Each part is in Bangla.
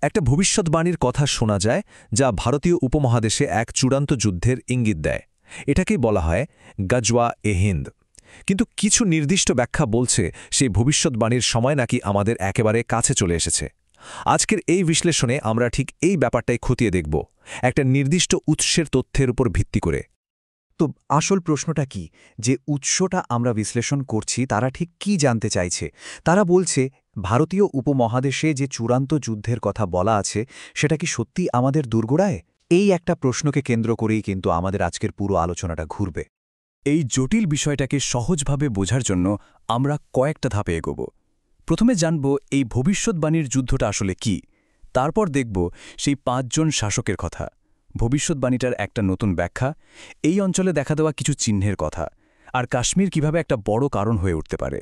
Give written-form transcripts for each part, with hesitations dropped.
একটা ভবিষ্যৎবাণীর কথা শোনা যায় যা ভারতীয় উপমহাদেশে এক চূড়ান্ত যুদ্ধের ইঙ্গিত দেয়। এটাকেই বলা হয় গাজওয়া-এ-হিন্দ। কিন্তু কিছু নির্দিষ্ট ব্যাখ্যা বলছে সেই ভবিষ্যৎবাণীর সময় নাকি আমাদের একেবারে কাছে চলে এসেছে। আজকের এই বিশ্লেষণে আমরা ঠিক এই ব্যাপারটাই খতিয়ে দেখব, একটা নির্দিষ্ট উৎসের তথ্যের উপর ভিত্তি করে। তো আসল প্রশ্নটা কি, যে উৎসটা আমরা বিশ্লেষণ করছি তারা ঠিক কি জানতে চাইছে? তারা বলছে ভারতীয় উপমহাদেশে যে চূড়ান্ত যুদ্ধের কথা বলা আছে সেটা কি সত্যি আমাদের দুর্গোড়ায়? এই একটা প্রশ্নকে কেন্দ্র করেই কিন্তু আমাদের আজকের পুরো আলোচনাটা ঘুরবে। এই জটিল বিষয়টাকে সহজভাবে বোঝার জন্য আমরা কয়েকটা ধাপে এগোব। প্রথমে জানব এই ভবিষ্যৎবাণীর যুদ্ধটা আসলে কি, তারপর দেখব সেই ৫ জন শাসকের কথা, ভবিষ্যৎবাণীটার একটা নতুন ব্যাখ্যা, এই অঞ্চলে দেখা দেওয়া কিছু চিহ্নের কথা, আর কাশ্মীর কিভাবে একটা বড় কারণ হয়ে উঠতে পারে।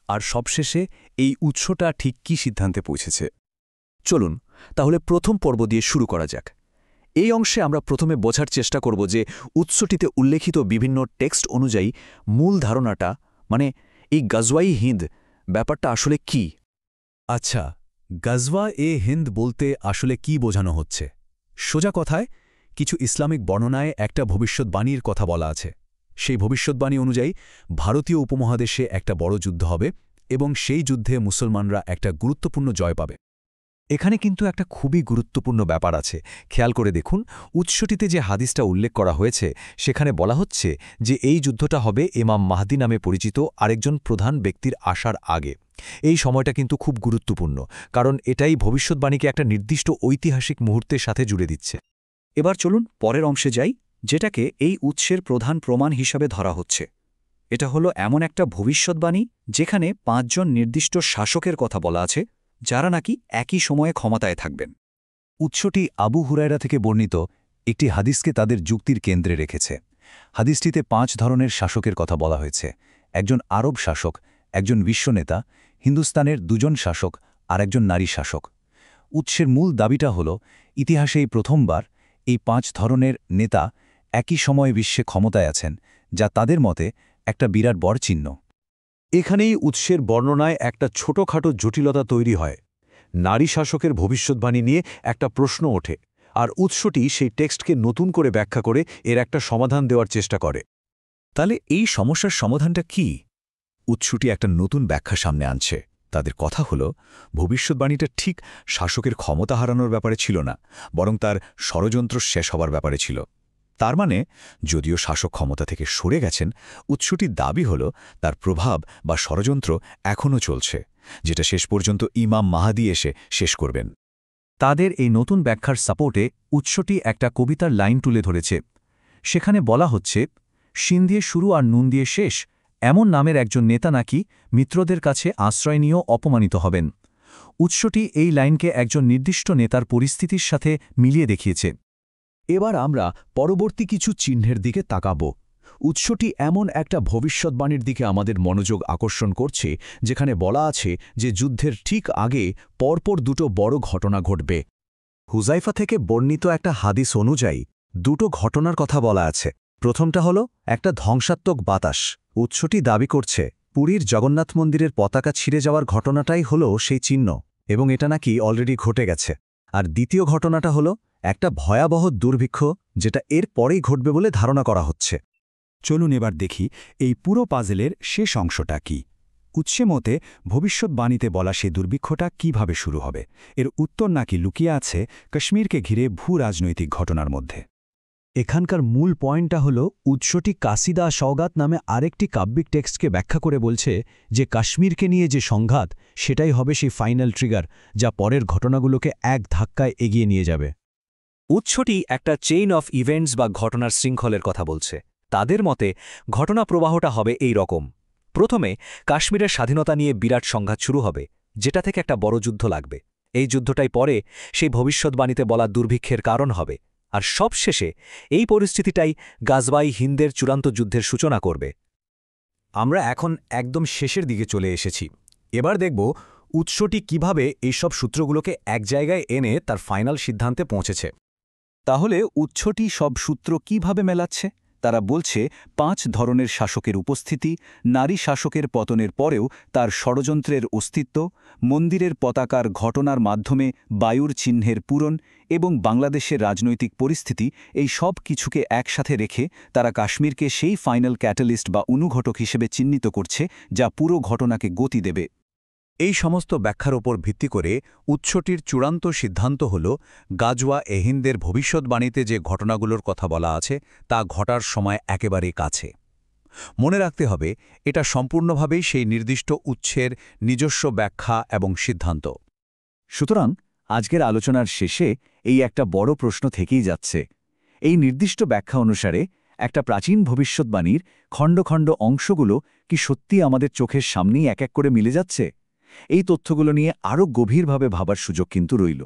আর সবশেষে এই উৎসটা ঠিক কী সিদ্ধান্তে পৌঁছেছে। চলুন তাহলে প্রথম পর্ব দিয়ে শুরু করা যাক। এই অংশে আমরা প্রথমে বোঝার চেষ্টা করব যে উৎসটিতে উল্লেখিত বিভিন্ন টেক্সট অনুযায়ী মূল ধারণাটা, মানে এই গাজওয়াই-হিন্দ ব্যাপারটা আসলে কি। আচ্ছা, গাজওয়া-এ-হিন্দ বলতে আসলে কি বোঝানো হচ্ছে? সোজা কথায়, কিছু ইসলামিক বর্ণনায় একটা ভবিষ্যৎবাণীর কথা বলা আছে। সেই ভবিষ্যৎবাণী অনুযায়ী ভারতীয় উপমহাদেশে একটা বড় যুদ্ধ হবে এবং সেই যুদ্ধে মুসলমানরা একটা গুরুত্বপূর্ণ জয় পাবে। এখানে কিন্তু একটা খুবই গুরুত্বপূর্ণ ব্যাপার আছে। খেয়াল করে দেখুন, উৎসটিতে যে হাদিসটা উল্লেখ করা হয়েছে সেখানে বলা হচ্ছে যে এই যুদ্ধটা হবে ইমাম মাহদী নামে পরিচিত আরেকজন প্রধান ব্যক্তির আসার আগে। এই সময়টা কিন্তু খুব গুরুত্বপূর্ণ, কারণ এটাই ভবিষ্যৎবাণীকে একটা নির্দিষ্ট ঐতিহাসিক মুহূর্তের সাথে জুড়ে দিচ্ছে। এবার চলুন পরের অংশে যাই, যেটাকে এই উৎসের প্রধান প্রমাণ হিসাবে ধরা হচ্ছে। এটা হলো এমন একটা ভবিষ্যৎবাণী যেখানে ৫ জন নির্দিষ্ট শাসকের কথা বলা আছে, যারা নাকি একই সময়ে ক্ষমতায় থাকবেন। উৎসটি আবু হুরায়রা থেকে বর্ণিত একটি হাদিসকে তাদের যুক্তির কেন্দ্রে রেখেছে। হাদিসটিতে ৫ ধরনের শাসকের কথা বলা হয়েছে: একজন আরব শাসক, একজন বিশ্বনেতা, হিন্দুস্তানের ২ জন শাসক আর একজন নারী শাসক। উৎসের মূল দাবিটা হল, ইতিহাসেই প্রথমবার এই ৫ ধরনের নেতা একই সময়ে বিশ্বে ক্ষমতায় আছেন, যা তাদের মতে একটা বিরাট বড় চিহ্ন। এখানেই উৎসের বর্ণনায় একটা ছোটখাটো জটিলতা তৈরি হয়। নারী শাসকের ভবিষ্যৎবাণী নিয়ে একটা প্রশ্ন ওঠে, আর উৎসটি সেই টেক্সটকে নতুন করে ব্যাখ্যা করে এর একটা সমাধান দেওয়ার চেষ্টা করে। তাহলে এই সমস্যার সমাধানটা কি? উৎসটি একটা নতুন ব্যাখ্যা সামনে আনছে। তাদের কথা হল, ভবিষ্যৎবাণীটা ঠিক শাসকের ক্ষমতা হারানোর ব্যাপারে ছিল না, বরং তার ষড়যন্ত্র শেষ হবার ব্যাপারে ছিল। তার মানে, যদিও শাসক ক্ষমতা থেকে সরে গেছেন, উৎসটির দাবি হল তার প্রভাব বা ষড়যন্ত্র এখনও চলছে, যেটা শেষ পর্যন্ত ইমাম মাহাদি এসে শেষ করবেন। তাদের এই নতুন ব্যাখ্যার সাপোর্টে উৎসটি একটা কবিতার লাইন তুলে ধরেছে। সেখানে বলা হচ্ছে, শিন দিয়ে শুরু আর নুন দিয়ে শেষ এমন নামের একজন নেতা নাকি মিত্রদের কাছে আশ্রয় নিয়েও অপমানিত হবেন। উৎসটি এই লাইনকে একজন নির্দিষ্ট নেতার পরিস্থিতির সাথে মিলিয়ে দেখিয়েছে। এবার আমরা পরবর্তী কিছু চিহ্নের দিকে তাকাব। উৎসটি এমন একটা ভবিষ্যৎবাণীর দিকে আমাদের মনোযোগ আকর্ষণ করছে যেখানে বলা আছে যে যুদ্ধের ঠিক আগে পরপর 2টো বড় ঘটনা ঘটবে। হুজাইফা থেকে বর্ণিত একটা হাদিস অনুযায়ী 2টো ঘটনার কথা বলা আছে। প্রথমটা হলো একটা ধ্বংসাত্মক বাতাস। উৎসটি দাবি করছে পুরীর জগন্নাথ মন্দিরের পতাকা ছিঁড়ে যাওয়ার ঘটনাটাই হলো সেই চিহ্ন, এবং এটা নাকি অলরেডি ঘটে গেছে। আর দ্বিতীয় ঘটনাটা হলো একটা ভয়াবহ দুর্ভিক্ষ, যেটা এর পরেই ঘটবে বলে ধারণা করা হচ্ছে। চলুন এবার দেখি এই পুরো পাজেলের শেষ অংশটা কি। উৎসে মতে ভবিষ্যৎবাণীতে বলা সে দুর্ভিক্ষটা কিভাবে শুরু হবে, এর উত্তর নাকি লুকিয়ে আছে কাশ্মীরকে ঘিরে ভূ-রাজনৈতিক ঘটনার মধ্যে। এখানকার মূল পয়েন্টটা হল, উৎসটি কাসিদা সওগাত নামে আরেকটি কাব্যিক টেক্সটকে ব্যাখ্যা করে বলছে যে কাশ্মীরকে নিয়ে যে সংঘাত, সেটাই হবে সেই ফাইনাল ট্রিগার, যা পরের ঘটনাগুলোকে এক ধাক্কায় এগিয়ে নিয়ে যাবে। উৎসটি একটা চেইন অফ ইভেন্টস বা ঘটনার শৃঙ্খলের কথা বলছে। তাদের মতে ঘটনা প্রবাহটা হবে এই রকম। প্রথমে কাশ্মীরের স্বাধীনতা নিয়ে বিরাট সংঘাত শুরু হবে, যেটা থেকে একটা বড় যুদ্ধ লাগবে। এই যুদ্ধটাই পরে সেই ভবিষ্যৎবাণীতে বলা দুর্ভিক্ষের কারণ হবে, আর সবশেষে এই পরিস্থিতিটাই গাজওয়াই-হিন্দের চূড়ান্ত যুদ্ধের সূচনা করবে। আমরা এখন একদম শেষের দিকে চলে এসেছি। এবার দেখব উৎসটি কিভাবে এইসব সূত্রগুলোকে এক জায়গায় এনে তার ফাইনাল সিদ্ধান্তে পৌঁছেছে। তাহলে উৎসটি সব সূত্র কিভাবে মেলাচ্ছে, তারা বলছে 5 ধরনের শাসকের উপস্থিতি, নারী শাসকের পতনের পরেও তার ষড়যন্ত্রের অস্তিত্ব, মন্দিরের পতাকার ঘটনার মাধ্যমে বায়ুর চিহ্নের পূরণ এবং বাংলাদেশের রাজনৈতিক পরিস্থিতি, এই সব কিছুকে একসাথে রেখে তারা কাশ্মীরকে সেই ফাইনাল ক্যাটালিস্ট বা অনুঘটক হিসেবে চিহ্নিত করছে যা পুরো ঘটনাকে গতি দেবে। এই সমস্ত ব্যাখ্যার ওপর ভিত্তি করে উৎসটির চূড়ান্ত সিদ্ধান্ত হল গাজওয়া এহিন্দের ভবিষ্যৎবাণীতে যে ঘটনাগুলোর কথা বলা আছে তা ঘটার সময় একেবারে কাছে। মনে রাখতে হবে এটা সম্পূর্ণভাবেই সেই নির্দিষ্ট উৎসের নিজস্ব ব্যাখ্যা এবং সিদ্ধান্ত। সুতরাং আজকের আলোচনার শেষে এই একটা বড় প্রশ্ন থেকেই যাচ্ছে, এই নির্দিষ্ট ব্যাখ্যা অনুসারে একটা প্রাচীন ভবিষ্যৎবাণীর খণ্ড খণ্ড অংশগুলো কি সত্যি আমাদের চোখের সামনেই এক এক করে মিলে যাচ্ছে? এই তথ্যগুলো নিয়ে আরও গভীরভাবে ভাবার সুযোগ কিন্তু রইল।